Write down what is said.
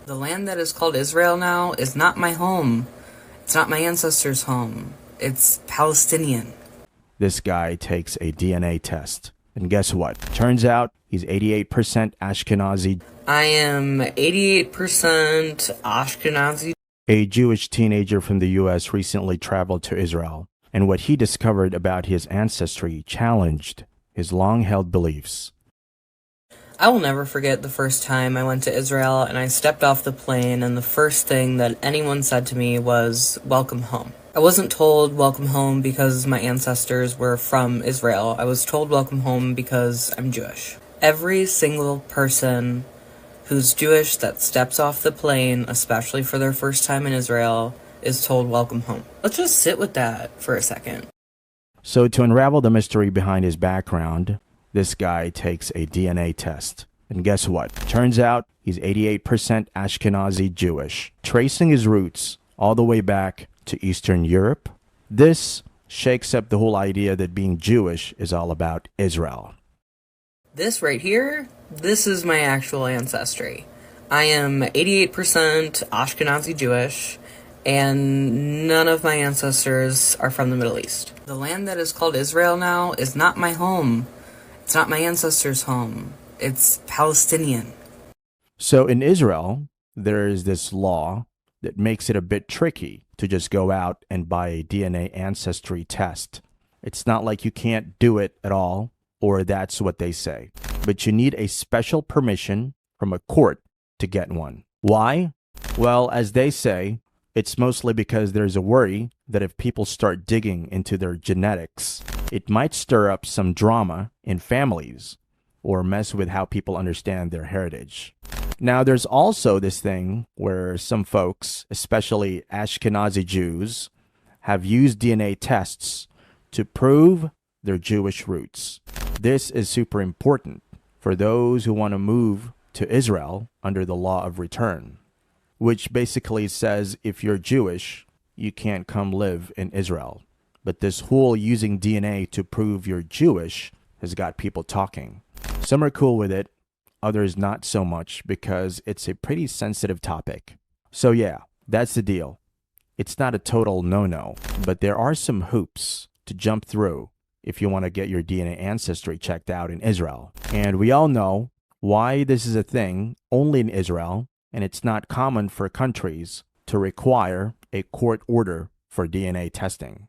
The land that is called Israel now is not my home. It's not my ancestors' home. It's Palestinian. This guy takes a DNA test. And guess what? Turns out he's 88% Ashkenazi. I am 88% Ashkenazi. A Jewish teenager from the US recently traveled to Israel, and what he discovered about his ancestry challenged his long-held beliefs. I will never forget the first time I went to Israel and I stepped off the plane and the first thing that anyone said to me was, "Welcome home." I wasn't told welcome home because my ancestors were from Israel. I was told welcome home because I'm Jewish. Every single person who's Jewish that steps off the plane, especially for their first time in Israel, is told welcome home. Let's just sit with that for a second. So to unravel the mystery behind his background, this guy takes a DNA test. And guess what? Turns out he's 88% Ashkenazi Jewish, tracing his roots all the way back to Eastern Europe. This shakes up the whole idea that being Jewish is all about Israel. This right here, this is my actual ancestry. I am 88% Ashkenazi Jewish, and none of my ancestors are from the Middle East. The land that is called Israel now is not my home. It's not my ancestors' home. It's Palestinian. So in Israel, there is this law that makes it a bit tricky to just go out and buy a DNA ancestry test. It's not like you can't do it at all, or that's what they say. But you need a special permission from a court to get one. Why? Well, as they say, it's mostly because there's a worry that if people start digging into their genetics, it might stir up some drama in families or mess with how people understand their heritage. Now, there's also this thing where some folks, especially Ashkenazi Jews, have used DNA tests to prove their Jewish roots. This is super important for those who want to move to Israel under the law of return, which basically says if you're Jewish, you can't come live in Israel. But this whole using DNA to prove you're Jewish has got people talking. Some are cool with it, others not so much because it's a pretty sensitive topic. So yeah, that's the deal. It's not a total no-no, but there are some hoops to jump through if you want to get your DNA ancestry checked out in Israel. And we all know why this is a thing only in Israel, and it's not common for countries to require a court order for DNA testing.